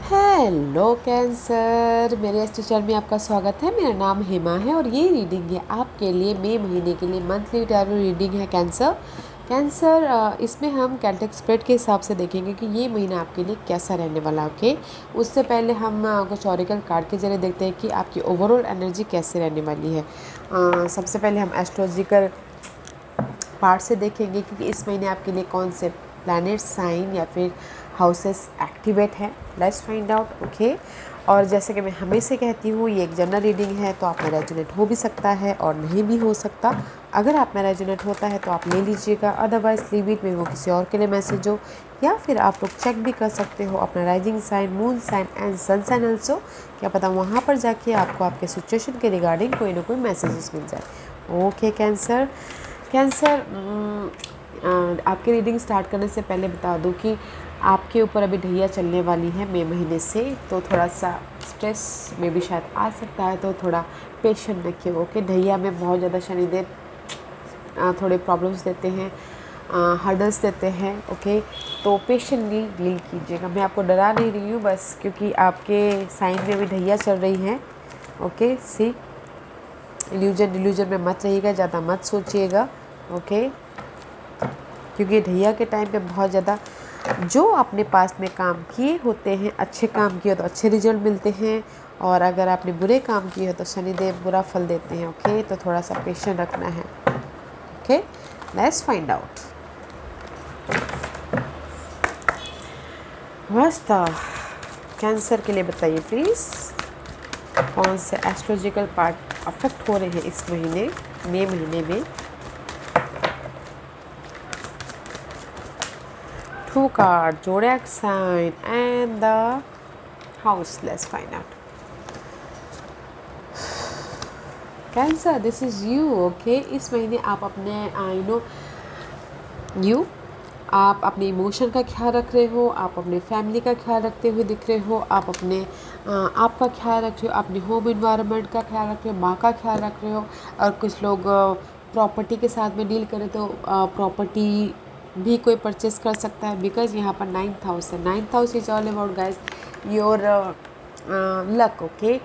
Hello cancer, मेरे इस channel में आपका स्वागत है। मेरा नाम हेमा है और ये रीडिंग है आपके लिए मई महीने के लिए मंथली टैरो रीडिंग है कैंसर। इसमें हम कैल्टिक स्प्रेड के हिसाब से देखेंगे कि ये महीना आपके लिए कैसा रहने वाला है। ओके, उससे पहले हम कुछ ऑरिकल कार्ड के जरिए देखते हैं कि आपकी ओवरऑल एनर्जी कैसे रहने वाली है। सबसे पहले हम एस्ट्रोलॉजिकल पार्ट से देखेंगे कि इस महीने आपके लिए कौन से प्लैनेट साइन या फिर हाउसेस एक्टिवेट हैं। Let's find out. ओके, और जैसे कि मैं हमेशा कहती हूँ, ये एक जनरल रीडिंग है, तो आप में रेजोनेट हो भी सकता है और नहीं भी हो सकता। अगर आप में रेजोनेट होता है तो आप ले लीजिएगा, अदरवाइज लीव इट में वो किसी और के लिए मैसेज हो। या फिर आप लोग चेक भी कर सकते हो अपना rising sign, moon sign and sun sign also. क्या पता वहाँ पर जाके आपको आपके सिचुएशन के रिगार्डिंग कोई ना कोई मैसेजेस मिल जाए। ओके कैंसर, आपकी रीडिंग स्टार्ट करने से पहले बता दूं कि आपके ऊपर अभी ढैया चलने वाली है मई महीने से, तो थोड़ा सा स्ट्रेस में भी शायद आ सकता है, तो थोड़ा पेशेंट रखिए। ओके, ढैया में बहुत ज़्यादा शनिदेव थोड़े प्रॉब्लम्स देते हैं, हर्डल्स देते हैं। ओके, तो पेशेंटली डील कीजिएगा। मैं आपको डरा नहीं रही हूँ, बस क्योंकि आपके साइन में भी ढैया चल रही है। ओके, सी इल्यूजन में मत रहिएगा, ज़्यादा मत सोचिएगा। ओके, क्योंकि ढैया के टाइम पे बहुत ज़्यादा जो आपने पास में काम किए होते हैं, अच्छे काम किए तो अच्छे रिजल्ट मिलते हैं, और अगर आपने बुरे काम किए हो तो शनिदेव बुरा फल देते हैं। ओके, तो थोड़ा सा पेशेंट रखना है। Okay, let's find out. मस्त। कैंसर के लिए बताइए प्लीज़, कौन से एस्ट्रोलॉजिकल पार्ट अफेक्ट हो रहे हैं इस महीने मई महीने में। Two card, zodiac sign and the house. Let's find out. Cancer, this is you. Okay, इस महीने आप अपने आप अपने इमोशन का ख्याल रख रहे हो, आप अपने फैमिली का ख्याल रखते हुए दिख रहे हो, आप अपने आपका ख्याल रख रहे हो, अपने होम इन्वायरमेंट का ख्याल रख रहे हो, माँ का ख्याल रख रहे हो। और कुछ लोग प्रॉपर्टी के साथ में डील करें तो प्रॉपर्टी भी कोई परचेस कर सकता है, बिकॉज यहाँ पर 9th हाउस है। 9th house is all about guys your luck. Okay,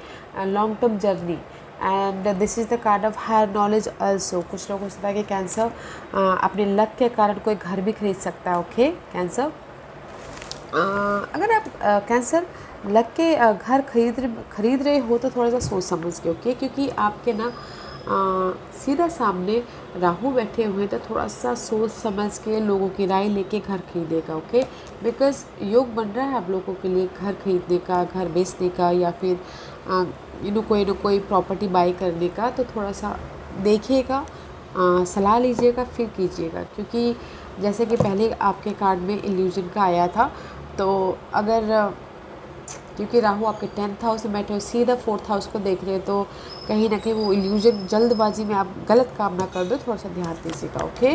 long term journey and this is the card of higher knowledge also. कुछ लोग हो सकता है कि कैंसर अपने लक के कारण कोई घर भी खरीद सकता है। ओके कैंसर, अगर आप कैंसर लक के घर खरीद रहे हो तो थोड़ा सा सोच समझ के। ओके, क्योंकि आपके ना सीधा सामने राहु बैठे हुए, तो थोड़ा सा सोच समझ के लोगों की राय लेके घर खरीदेगा। ओके, बिकॉज योग बन रहा है आप लोगों के लिए घर खरीदने का, घर बेचने का, या फिर कोई प्रॉपर्टी बाई करने का। तो थोड़ा सा देखिएगा, सलाह लीजिएगा फिर कीजिएगा, क्योंकि जैसे कि पहले आपके कार्ड में इल्यूजन का आया था, तो अगर क्योंकि राहु आपके 10th हाउस में बैठे हो, सीधा 4th हाउस को देख रहे हैं, तो कहीं ना कहीं वो इल्यूजन जल्दबाजी में आप गलत काम ना कर दो, थोड़ा सा ध्यान दीजिएगा। ओके,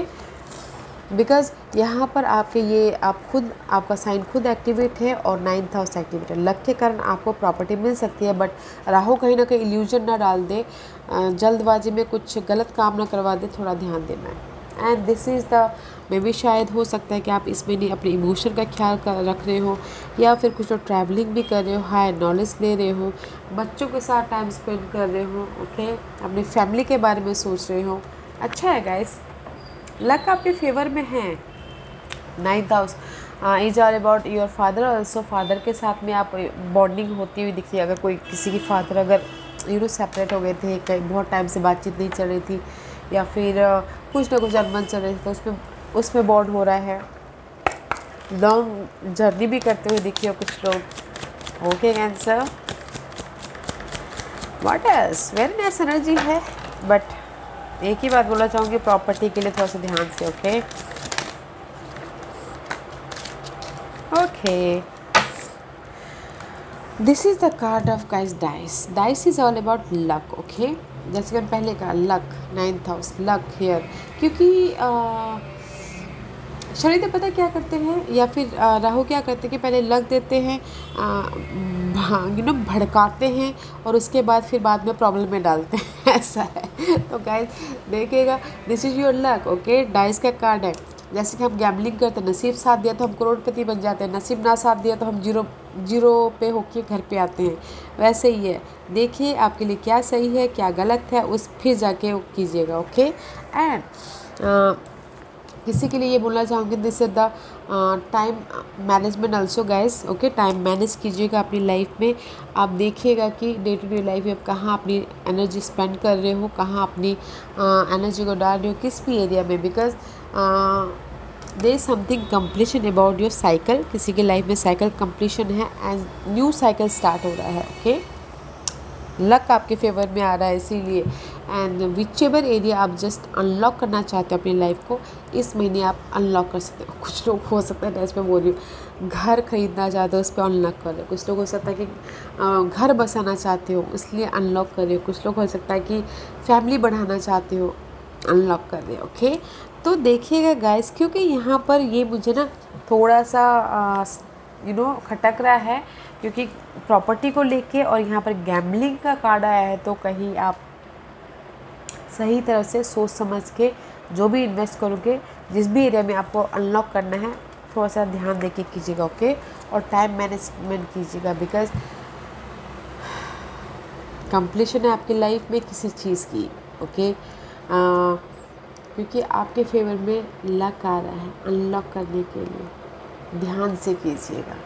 बिकॉज यहाँ पर आपका साइन खुद एक्टिवेट है और 9th हाउस एक्टिवेट है। लक के कारण आपको प्रॉपर्टी मिल सकती है, बट राहु कहीं ना कहीं इल्यूजन ना डाल दे, जल्दबाजी में कुछ गलत काम ना करवा दे, थोड़ा ध्यान देना है। एंड दिस इज़ द मे भी शायद हो सकता है कि आप इस महीने अपने इमोशन का ख्याल रख रहे हो, या फिर कुछ लोग ट्रैवलिंग भी कर रहे हो, हायर नॉलेज ले रहे हो, बच्चों के साथ टाइम स्पेंड कर रहे हो। ओके, अपनी फैमिली के बारे में सोच रहे हो। अच्छा है गाइस, लक आपके फेवर में है। 9th house is all about your father also. Father के साथ में आप बॉन्डिंग होती हुई दिखती है। अगर कोई किसी की फादर अगर सेपरेट हो गए थे, कहीं बहुत टाइम से बातचीत नहीं चल रही थी, या फिर कुछ ना कुछ अनबन चल रही थी, तो उसमें बॉन्ड हो रहा है। लॉन्ग जर्नी भी करते हुए दिखिए कुछ लोग। Okay cancer, what else, very nice energy है, बट एक ही बात बोलना चाहूँगी, प्रॉपर्टी के लिए थोड़ा सा ध्यान से। Okay okay, this is the card of guys dice. Dice is all about luck. Okay, जैसे कि मैंने पहले कहा, luck 9th house, luck hair, क्योंकि शनिदेव पता क्या करते हैं, या फिर राहु क्या करते हैं कि पहले लक देते हैं, भड़काते हैं, और उसके बाद फिर बाद में प्रॉब्लम में डालते हैं। ऐसा है। तो गाइस देखिएगा, this is your luck. Okay, dice का कार्ड है, जैसे कि हम गैम्बलिंग करते हैं, नसीब साथ दिया तो हम करोड़पति बन जाते हैं, नसीब ना साथ दिया तो हम जीरो जीरो पे होके घर पे आते हैं। वैसे ही है, देखिए आपके लिए क्या सही है क्या गलत है, उस फिर जाके वो कीजिएगा। ओके एंड किसी के लिए ये बोलना चाहूँगी, this is the time management also guys. Okay, time manage कीजिएगा अपनी लाइफ में। आप देखिएगा कि डे टू डे लाइफ में आप कहाँ अपनी एनर्जी स्पेंड कर रहे हो, कहाँ अपनी एनर्जी को डाल रहे हो, किस भी एरिया में, because there is something completion about your cycle. किसी के लाइफ में साइकिल कंप्लीशन है एंड न्यू साइकिल स्टार्ट हो रहा है। ओके, लक आपके फेवर में आ रहा है इसीलिए। एंड विच एवर एरिया आप जस्ट अनलॉक करना चाहते हो अपनी लाइफ को, इस महीने आप अनलॉक कर सकते हो। कुछ लोग हो सकता है, मैं बोल रही हूँ, घर खरीदना चाहते हो उस पर अनलॉक कर रहे हो। कुछ लोग हो सकता है कि घर बसाना चाहते हो इसलिए अनलॉक कर रहे हो। कुछ लोग हो सकता है कि फैमिली बढ़ाना चाहते हो, अनलॉक कर रहे हो। ओके, तो देखिएगा गाइस, क्योंकि यहाँ पर ये मुझे ना थोड़ा सा खटक रहा है, क्योंकि प्रॉपर्टी को लेके और यहाँ पर गैम्बलिंग का कार्ड आया है। तो कहीं आप सही तरह से सोच समझ के जो भी इन्वेस्ट करोगे, जिस भी एरिया में आपको अनलॉक करना है, थोड़ा सा ध्यान दे के कीजिएगा। ओके, और टाइम मैनेजमेंट कीजिएगा, बिकॉज कंप्लीशन है आपकी लाइफ में किसी चीज़ की। ओके, क्योंकि आपके फेवर में लक आ रहा है अनलॉक करने के लिए। ध्यान से कीजिएगा,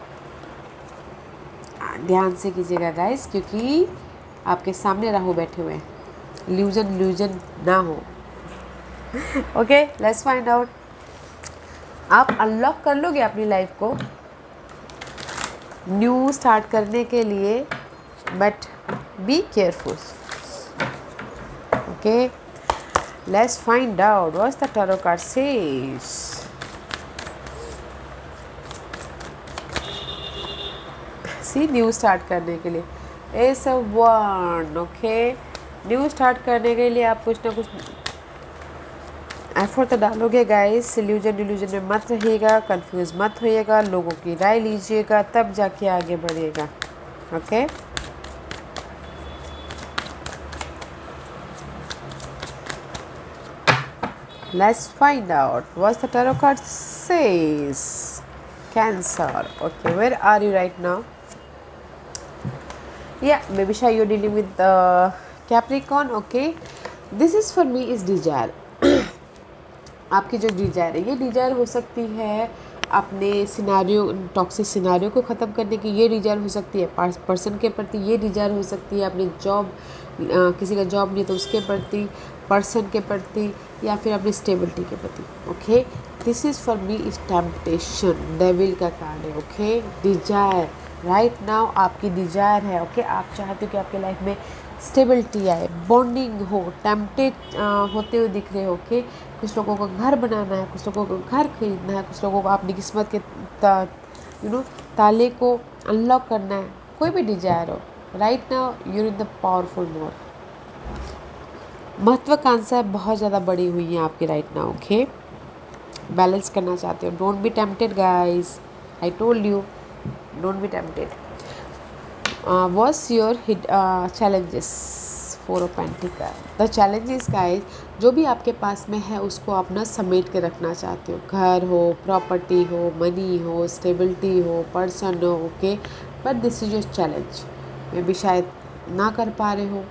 ध्यान से कीजिएगा गाइस, क्योंकि आपके सामने राहु बैठे हुए हैं, इल्यूजन ना हो। Okay, let's find out. आप अनलॉक कर लोगे अपनी लाइफ को न्यू स्टार्ट करने के लिए, but be careful. Okay, let's find out what's the tarot card says. See, new start करने के लिए एस ऑफ वन। ओके, न्यू स्टार्ट करने के लिए आप कुछ ना कुछ एफर्ट तो डालोगे गाइस। इल्यूजन में मत रहिएगा, कंफ्यूज मत होइएगा, लोगों की राय लीजिएगा, तब जाके आगे बढ़िएगा। Okay, let's find out what's the tarot card says. Cancer. Okay, where are you right now? Yeah, maybe shy you're dealing with Capricorn. Okay, this is for me is desire. आपकी जो डिजायर है, ये Dzire हो सकती है अपने scenario, toxic scenario को ख़त्म करने की। ये डिजायर हो सकती है पर्सन के प्रति, ये डिजायर हो सकती है अपनी जॉब, किसी का जॉब नहीं तो उसके प्रति, पर्सन के प्रति, या फिर अपनी स्टेबिलिटी के प्रति। Okay, this is for me is temptation, devil का कार्ड है। ओके, डिजायर राइट नाउ आपकी डिजायर है। ओके, आप चाहते हो कि आपके लाइफ में स्टेबिलिटी आए, बॉन्डिंग हो, टेम्पटेड होते हुए दिख रहे हो। ओके, कुछ लोगों को घर बनाना है, कुछ लोगों को घर खरीदना है, कुछ लोगों को अपनी किस्मत के ताले को अनलॉक करना है। कोई भी डिजायर हो, right now you're in the powerful mode. महत्वाकांक्षाएं बहुत ज़्यादा बड़ी हुई हैं आपकी राइट नाउ। ओके, बैलेंस करना चाहते हो, don't be tempted guys, I told you, don't be tempted. What's your challenges? Four of Pentacles. The challenges guys, जो भी आपके पास में है उसको आप ना समेट के रखना चाहते हो। घर हो, प्रॉपर्टी हो, मनी हो, स्टेबिलिटी हो, पर्सन हो। Okay, but this is your challenge. मे भी शायद ना कर पा रहे हो।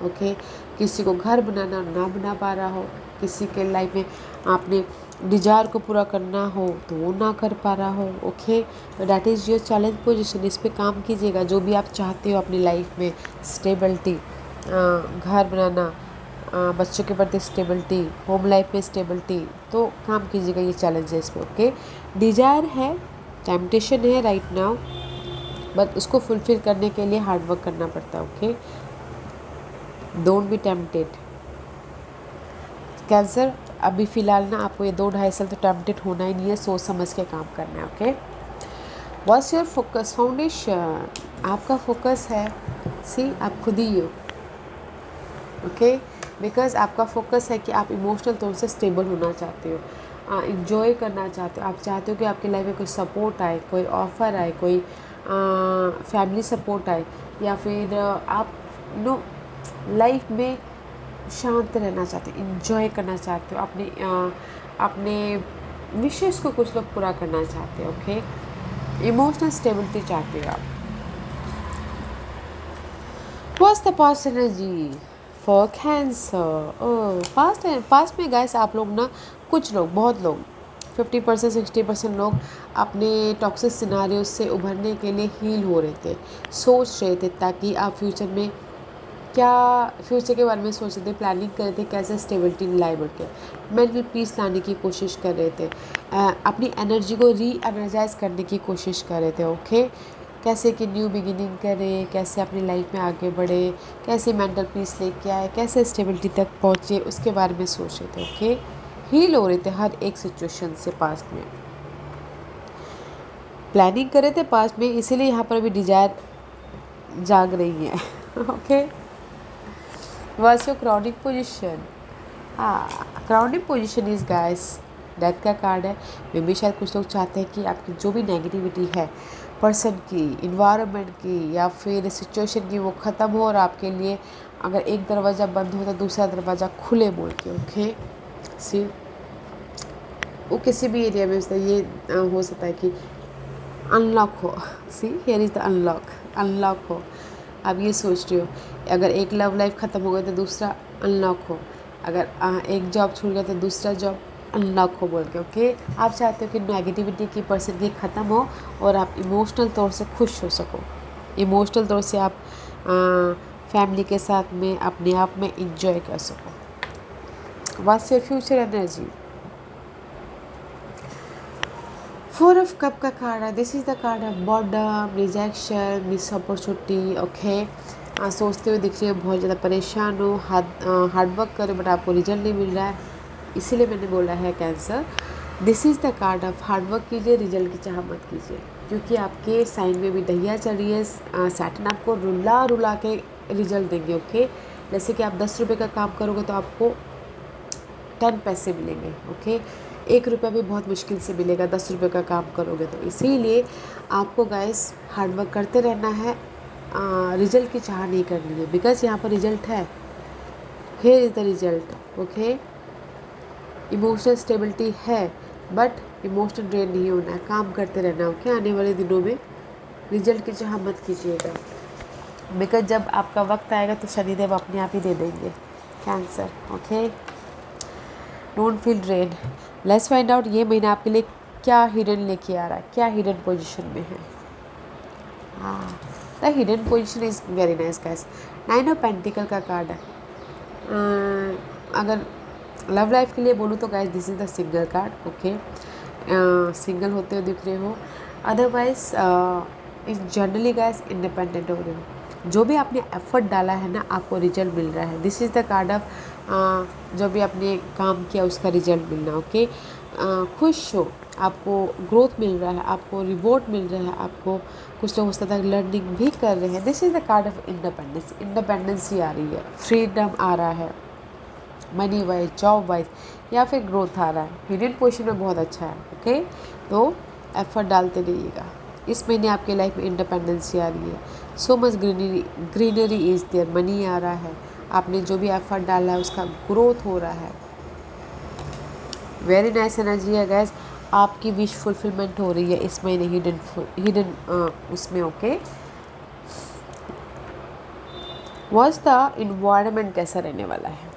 ओके, किसी को घर बनाना ना बना पा रहा हो, किसी के लाइफ में आपने डिजायर को पूरा करना हो तो वो ना कर पा रहा हो। Okay, that is your challenge position. इस पे काम कीजिएगा। जो भी आप चाहते हो अपनी लाइफ में, स्टेबिलिटी, घर बनाना, बच्चों के प्रति स्टेबिलिटी, होम लाइफ में स्टेबिलिटी, तो काम कीजिएगा ये चैलेंजेस पे। ओके, डिजायर है, टेम्पटेशन है राइट नाउ, बट उसको फुलफिल करने के लिए हार्ड वर्क करना पड़ता है। Okay, don't be tempted. Cancer, अभी फ़िलहाल ना आपको ये 2-2.5 साल तो टेम्पटेड होना ही नहीं है, सोच समझ के काम करना है। Okay, what's your focus foundation? आपका फोकस है, सी, आप खुद ही हो। ओके, बिकॉज आपका फोकस है कि आप इमोशनल तौर से स्टेबल होना चाहते हो, इंजॉय करना चाहते हो। आप चाहते हो कि आपकी लाइफ में कोई सपोर्ट आए, कोई ऑफ़र आए, कोई फैमिली सपोर्ट आए, या फिर आप लाइफ में शांत रहना चाहते हो, इंजॉय करना चाहते हो, अपने विशेष को कुछ लोग पूरा करना चाहते हैं। ओके, इमोशनल स्टेबिलिटी चाहते हो आप। What's the past energy for Cancer? Past में गाइस आप लोग ना, कुछ लोग, बहुत लोग, 50% 60% लोग अपने टॉक्सिक सिनारियो से उभरने के लिए हील हो रहे थे, सोच रहे थे ताकि आप फ्यूचर में क्या, फ्यूचर के बारे में सोच रहे थे, प्लानिंग कर रहे थे कैसे स्टेबिलिटी लाए बढ़ के, मेंटल पीस लाने की कोशिश कर रहे थे, अपनी एनर्जी को री एनर्जाइज करने की कोशिश कर रहे थे। ओके, कैसे कि न्यू बिगिनिंग करें, कैसे अपनी लाइफ में आगे बढ़े, कैसे मेंटल पीस लेके आए, कैसे स्टेबिलिटी तक पहुँचे, उसके बारे में सोच रहे थे। ओके, हील हो रहे थे हर एक सिचुएशन से, पास्ट में प्लानिंग कर रहे थे पास्ट में, इसीलिए यहाँ पर अभी डिजायर जाग रही है। Okay, was your crowning position? हाँ, crowning position is guys death का कार्ड है। मे भी शायद कुछ लोग चाहते हैं कि आपकी जो भी नेगेटिविटी है पर्सन की, इन्वायरमेंट की या फिर सिचुएशन की, वो ख़त्म हो और आपके लिए अगर एक दरवाज़ा बंद हो तो दूसरा दरवाज़ा खुले बोल के। ओके, सी वो किसी भी एरिया में ये हो सकता है कि अनलॉक हो। See here is the unlock हो। आप ये सोच रहे हो, अगर एक लव लाइफ ख़त्म हो गया तो दूसरा अनलॉक हो, अगर एक जॉब छूट गया तो दूसरा जॉब अनलॉक हो बोल के। ओके, आप चाहते हो कि नेगेटिविटी की पर्सन की ख़त्म हो और आप इमोशनल तौर से खुश हो सको, इमोशनल तौर से आप फैमिली के साथ में अपने आप में इंजॉय कर सको। What's your future energy? 4 of cup का कार्ड है। This is the card of boredom, rejection, miss opportunity. Okay, सोचते हुए दिख रही हो, बहुत ज़्यादा परेशान हो, हार्डवर्क करो बट आपको रिजल्ट नहीं मिल रहा है, इसीलिए मैंने बोला है cancer, this is the card of hard work कीजिए, रिजल्ट की चाह मत कीजिए, क्योंकि आपके साइन में भी दहिया चल रही है। सैटर्न आपको रुला रुला के रिजल्ट देंगे। ओके, जैसे कि आप 10 रुपये का काम करोगे तो आपको 10 पैसे मिलेंगे। ओके, 1 रुपया भी बहुत मुश्किल से मिलेगा 10 रुपये का काम करोगे तो। इसीलिए आपको गाइस हार्डवर्क करते रहना है, रिजल्ट की चाह नहीं करनी है, बिकॉज यहाँ पर रिजल्ट है। Here is the result. Okay, emotional stability है बट इमोशनल ड्रेन नहीं होना है, काम करते रहना। ओके, आने वाले दिनों में रिजल्ट की चाह मत कीजिएगा, बिकॉज जब आपका वक्त आएगा तो शनिदेव अपने आप ही दे देंगे cancer. Okay, don't feel drain. Let's find out ये महीना आपके लिए क्या हिडन लेके आ रहा है, क्या हिडन पोजीशन में है। हाँ, the hidden position is very nice guys. 9 of pentacle का कार्ड है। अगर लव लाइफ के लिए बोलूँ तो guys this is the single card. Okay, single होते हुए दिख रहे हो, otherwise in generally guys independent हो रहे हो, जो भी आपने एफर्ट डाला है ना आपको रिजल्ट मिल रहा है। This is the card of जो भी आपने काम किया उसका रिजल्ट मिलना। ओके, खुश हो, आपको ग्रोथ मिल रहा है, आपको रिवॉर्ड मिल रहा है, आपको कुछ लोग उस तरह लर्निंग भी कर रहे हैं। This is the card of independence, independency आ रही है, फ्रीडम आ रहा है, मनी वाइज, जॉब वाइज या फिर ग्रोथ आ रहा है। हिडन पोजीशन में बहुत अच्छा है। ओके, तो एफर्ट डालते रहिएगा। इस महीने आपके लाइफ में इंडिपेंडेंसी आ रही है, so much greenery is there, money आ रहा है, आपने जो भी एफर्ट डाला है उसका ग्रोथ हो रहा है। वेरी नाइस एनर्जी है गैस, आपकी विश फुलफिलमेंट हो रही है इस महीने हिडन उसमें। ओके, वॉज द इन्वायरमेंट कैसा रहने वाला है?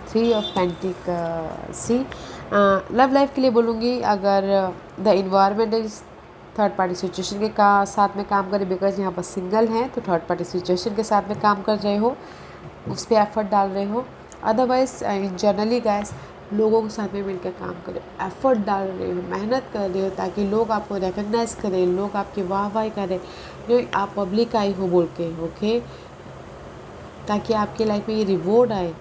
3 of pentacle. See, love life के लिए बोलूँगी, अगर the environment is third party situation के साथ में काम करें, बिकॉज यहाँ पर सिंगल हैं तो थर्ड पार्टी सिचुएशन के साथ में काम कर रहे हो, उस पर एफर्ट डाल रहे हो। अदरवाइज इन जनरली गैस लोगों के साथ में मिलकर काम करें, एफर्ट डाल रहे हो, मेहनत कर रहे हो, ताकि लोग आपको रिकग्नाइज करें, लोग आपकी वाहवाही करें, आप पब्लिक आई हो बोल के। ओके, ताकि आपकी लाइफ में ये रिवॉर्ड आए।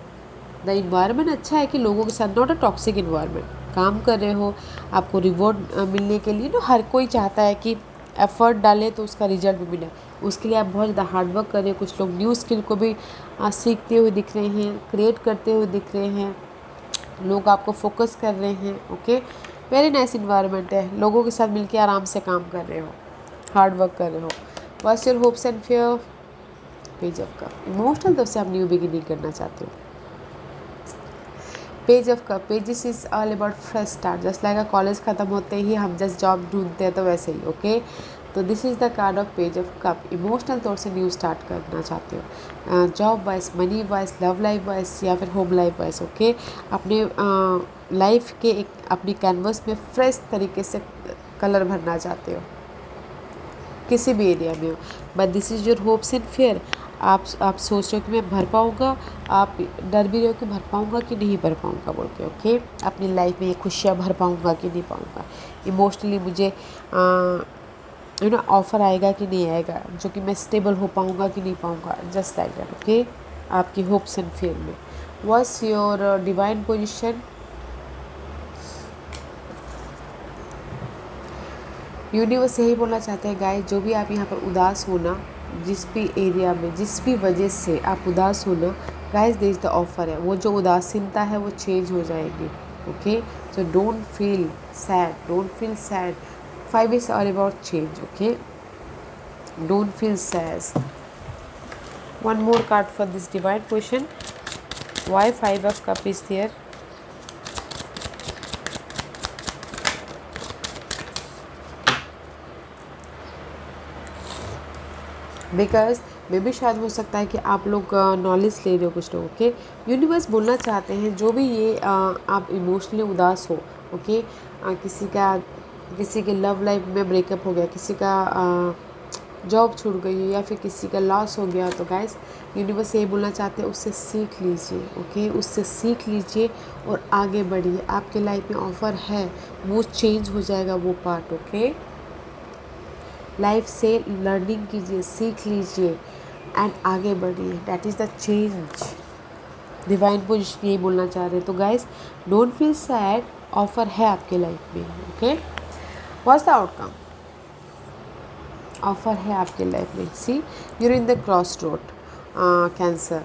द इन्वायरमेंट अच्छा है कि लोगों के साथ, नॉट अ टॉक्सिक इन्वायरमेंट, काम कर रहे हो, आपको रिवॉर्ड मिलने के लिए ना हर कोई चाहता है कि एफर्ट डाले तो उसका रिजल्ट भी मिले, उसके लिए आप बहुत ज़्यादा हार्डवर्क कर रहे हो। कुछ लोग न्यू स्किल को भी सीखते हुए दिख रहे हैं, क्रिएट करते हुए दिख रहे हैं, लोग आपको फोकस कर रहे हैं। ओके, वेरी नाइस इन्वायरमेंट है, लोगों के साथ मिलके आराम से काम कर रहे हो, हार्ड वर्क कर रहे हो। What's your hopes and fear? Page of cup, emotional तरफ से आप न्यू बिगिनिंग करना चाहते हो। Page of cup, pages is all about fresh start, just like college ख़त्म होते ही हम जस्ट जॉब ढूंढते हैं तो वैसे ही। ओके, तो this is the card of page of cup. Emotional तौर से न्यू स्टार्ट करना चाहते हो, job wise, money wise, love life wise या फिर होम लाइफ वाइज। ओके, अपने लाइफ के एक अपनी कैनवस में फ्रेश तरीके से कलर भरना चाहते हो किसी भी एरिया में हो, but this is your hopes and fear. आप सोच रहे हो कि मैं भर पाऊँगा, आप डर भी रहे हो कि भर पाऊँगा कि नहीं भर पाऊँगा बोल के। ओके, अपनी लाइफ में ये खुशियाँ भर पाऊँगा कि नहीं पाऊँगा, इमोशनली मुझे ऑफ़र आएगा कि नहीं आएगा, जो कि मैं स्टेबल हो पाऊँगा कि नहीं पाऊँगा, जस्ट लाइक दैट। ओके, आपकी होप्स एंड फियर में what's your divine position. Universe यही बोलना चाहते हैं गाइस, जो भी आप यहाँ पर उदास हो ना, जिस भी एरिया में जिस भी वजह से आप उदास हो ना guys, there is the offer है। वो जो उदासीनता है वो चेंज हो जाएगी। Okay, so don't feel sad, don't feel sad, 5 is all about change. Okay, don't feel sad. One more card for this divine question. Why 5 of cup is there? Because मे भी शायद हो सकता है कि आप लोग नॉलेज ले रहे हो कुछ लोग। ओके, यूनिवर्स बोलना चाहते हैं जो भी ये आप इमोशनली उदास हो। ओके, किसी के लव लाइफ में ब्रेकअप हो गया, किसी का जॉब छूट गई या फिर किसी का लॉस हो गया, तो गाइस यूनिवर्स ये बोलना चाहते हैं उससे सीख लीजिए। ओके, उससे सीख लीजिए और आगे बढ़िए। आपके लाइफ में ऑफ़र है, वो चेंज हो जाएगा वो पार्ट। ओके, लाइफ से लर्निंग कीजिए, सीख लीजिए एंड आगे बढ़िए। That is the change. Divine position यही बोलना चाह रहे हैं। तो guys don't feel sad, offer है आपके लाइफ में। Okay, what's the outcome? Offer है आपके लाइफ में। See, you're in the cross road, Cancer.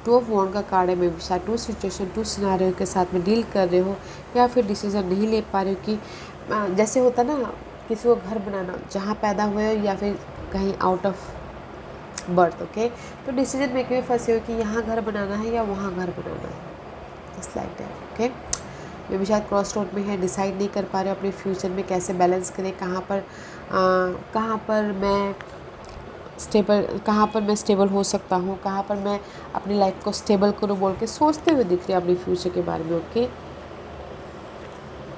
2 of wand का कार्ड है। मे बी शायद 2 सिचुएशन, 2 सिनारियो के साथ में डील कर रहे हो या फिर डिसीजन नहीं ले पा रहे हो कि जैसे होता ना किसी को घर बनाना, जहाँ पैदा हुए हो या फिर कहीं आउट ऑफ बर्थ। ओके, तो डिसीजन मेकिंग में फंसे हो कि यहाँ घर बनाना है या वहाँ घर बनाना है, जस्ट लाइक दैट। ओके, मे भी शायद क्रॉस रोड में है, डिसाइड नहीं कर पा रहे हो अपने फ्यूचर में कैसे बैलेंस करें, कहाँ पर मैं स्टेबल हो सकता हूँ, कहाँ पर मैं अपनी लाइफ को स्टेबल करूँ बोल के सोचते हुए दिख रही है अपने फ्यूचर के बारे में। ओके,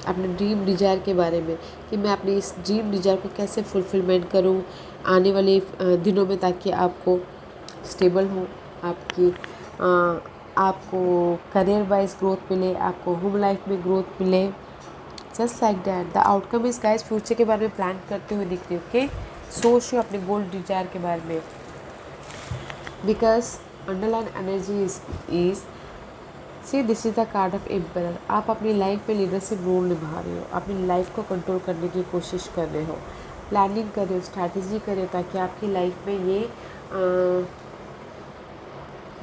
अपने ड्रीम डिज़ायर के बारे में कि मैं अपनी इस ड्रीम डिज़ायर को कैसे फुलफिलमेंट करूं आने वाले दिनों में, ताकि आपको स्टेबल हो, आपको करियर वाइज ग्रोथ मिले, आपको होम लाइफ में ग्रोथ मिले, just like that. The outcome is guys, future के बारे में प्लान करते हुए दिख रही है। ओके, सोच रहे हो अपने गोल डिज़ायर के बारे में, because underline energy is see, this is the card of emperor. आप अपनी लाइफ में लीडरशिप रोल निभा रहे हो, अपनी लाइफ को कंट्रोल करने की कोशिश कर रहे हो, प्लानिंग कर रहे हो, स्ट्रैटेजी कर रहे हो, ताकि आपकी लाइफ में ये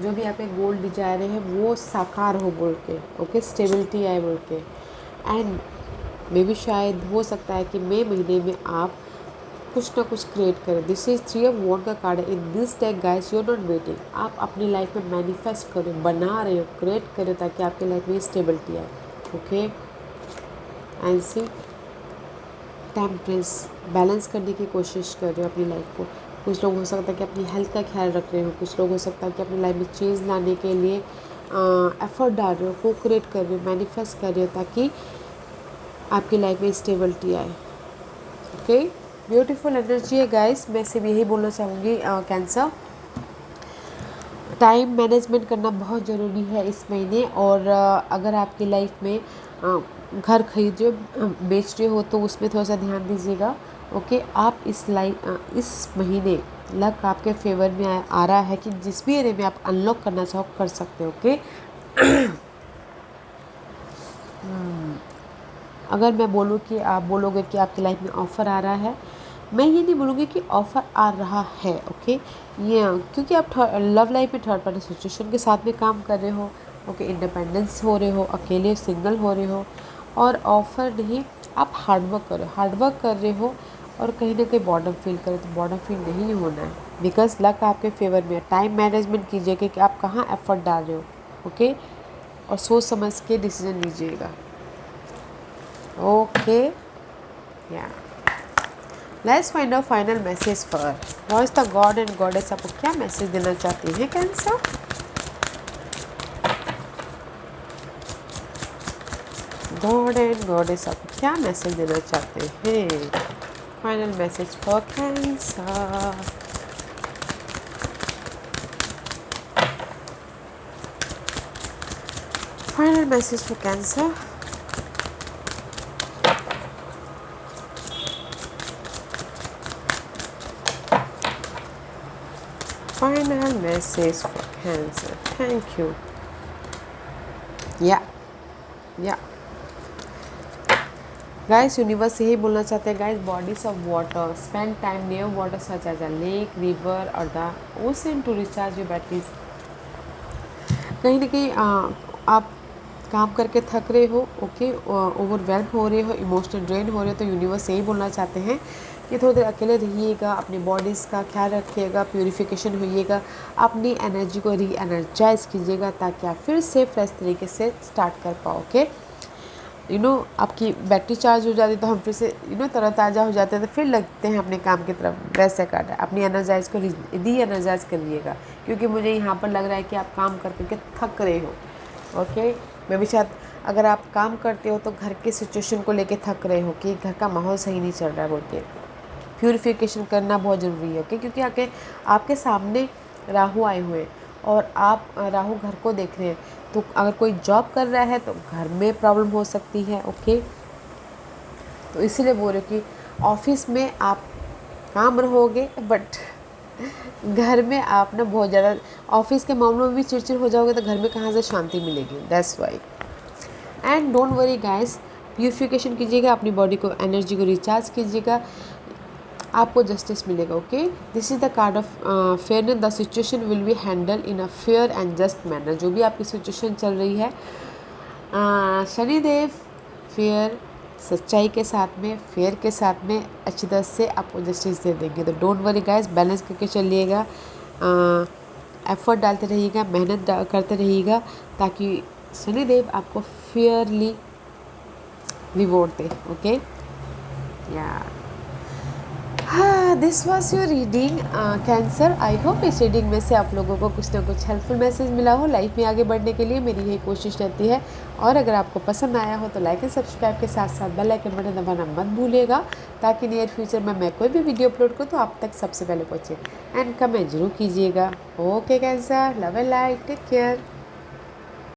जो भी आपके गोल डिजायर है वो साकार हो बोल के। ओके, स्टेबिलिटी आए बोल के। एंड मे भी शायद हो सकता है कि मई महीने में आप कुछ ना कुछ क्रिएट करें। दिस इज 3 ऑफ वॉन्ड का कार्ड है। In this deck guys you are not waiting, आप अपनी लाइफ में मैनिफेस्ट करो, बना रहे हो, क्रिएट करो, ताकि आपकी लाइफ में स्टेबिलिटी आए। Okay, and see, temperance, balance करने की कोशिश कर रहे हो अपनी लाइफ को। कुछ लोग हो सकता है कि अपनी हेल्थ का ख्याल रख रहे हो, कुछ लोग हो सकता है कि अपनी लाइफ में चेंज लाने के लिए एफर्ट डाल रहे हो, को क्रिएट कर रहे हो, मैनिफेस्ट कर रहे हो, ताकि आपकी लाइफ में स्टेबिलिटी आए। ओके, ब्यूटीफुल एनर्जी है गाइस। मैं सिर्फ यही बोलना चाहूँगी कैंसर, टाइम मैनेजमेंट करना बहुत ज़रूरी है इस महीने। और अगर आपकी लाइफ में घर खरीद रहे हो, बेच रहे हो, तो उसमें थोड़ा सा ध्यान दीजिएगा। ओके, आप इस महीने लक आपके फेवर में आ रहा है कि जिस भी एरिया में आप अनलॉक करना चाहो कर सकते हो। ओके, अगर मैं बोलूँ कि आप बोलोगे कि आपकी लाइफ में ऑफ़र आ रहा है, मैं ये नहीं बोलूँगी कि ऑफ़र आ रहा है। ओके, ये क्योंकि आप लव लाइफ में थर्ड पार्टी सिचुएशन के साथ में काम कर रहे हो। ओके, इंडिपेंडेंस हो रहे हो, अकेले सिंगल हो रहे हो, और ऑफ़र नहीं, आप हार्डवर्क कर रहे हो और कहीं ना कहीं बॉर्डर फील करें, तो बॉर्डर फील नहीं होना है, बिकॉज लक आपके फेवर में है। टाइम मैनेजमेंट कीजिए कि आप कहाँ एफर्ट डाल रहे हो। ओके, और सोच समझ के डिसीजन लीजिएगा। ओके, या let's find out final message for what is the God and goddess, आपको क्या मैसेज देना चाहती हैं कैंसर। गॉड एंड गॉडेस आपको क्या मैसेज देना चाहते हैं। Final message for Cancer. Final message for Cancer. Final message for Cancer. Thank you. या गाइस, यूनिवर्स यही बोलना चाहते हैं guys, bodies of water spend time near water such as a lake, river और the ocean to recharge your batteries. कहीं ना कहीं आप काम करके थक रहे हो, ओके, ओवरवेल्म हो रहे हो, इमोशनल ड्रेन हो रहे हो, तो यूनिवर्स यही बोलना चाहते हैं कि थोड़ी देर अकेले रहिएगा, अपनी बॉडीज़ का ख्याल रखिएगा, प्यूरिफिकेशन होइएगा, अपनी एनर्जी को री एनर्जाइज कीजिएगा ताकि आप फिर से फ्रेश तरीके से स्टार्ट कर पाओ। ओके, आपकी बैटरी चार्ज हो जाती तो हम फिर से तरोताज़ा हो जाते हैं, तो फिर लगते हैं अपने काम की तरफ। वैसे करना है, अपनी एनर्जाइज को री एनर्जाइज करिएगा, क्योंकि मुझे यहाँ पर लग रहा है कि आप काम कर करके थक रहे हो। ओके, मैं भी शायद, अगर आप काम करते हो तो घर के सिचुएशन को लेके थक रहे हो कि घर का माहौल सही नहीं चल रहा है बोल के, प्यूरिफिकेशन करना बहुत ज़रूरी है। ओके, क्योंकि आपके सामने राहु आए हुए हैं और आप राहु घर को देख रहे हैं, तो अगर कोई जॉब कर रहा है तो घर में प्रॉब्लम हो सकती है। ओके, तो इसीलिए बोल रहे कि ऑफिस में आप काम रहोगे, बट घर में आप ना बहुत ज़्यादा ऑफिस के मामलों में भी चिड़चिड़ हो जाओगे, तो घर में कहाँ से शांति मिलेगी। That's why. And don't worry guys, purification कीजिएगा, अपनी बॉडी को, एनर्जी को रिचार्ज कीजिएगा, आपको जस्टिस मिलेगा। Okay, this is the card of fairness, the situation will be handle in a fair and just manner. जो भी आपकी सिचुएशन चल रही है, शनिदेव फेयर, सच्चाई के साथ में, फेयर के साथ में अच्छी तरह से आपको जस्टिस दे देंगे। तो डोंट वरी गाइस, बैलेंस करके चलिएगा, एफर्ट डालते रहिएगा, मेहनत करते रहिएगा, ताकि शनिदेव आपको फेयरली रिवॉर्ड दे। ओके, या this was your reading cancer. I hope इस रीडिंग में से आप लोगों को कुछ ना कुछ हेल्पफुल मैसेज मिला हो। लाइफ में आगे बढ़ने के लिए मेरी यही कोशिश रहती है, और अगर आपको पसंद आया हो तो लाइक एंड सब्सक्राइब के साथ साथ बेल आइकन बटन दबाना मत भूलिएगा, ताकि नियर फ्यूचर में मैं कोई भी वीडियो अपलोड करूँ तो आप तक सबसे पहले पहुँचे। एंड कमेंट जरूर कीजिएगा। Okay Cancer, love and light, take care.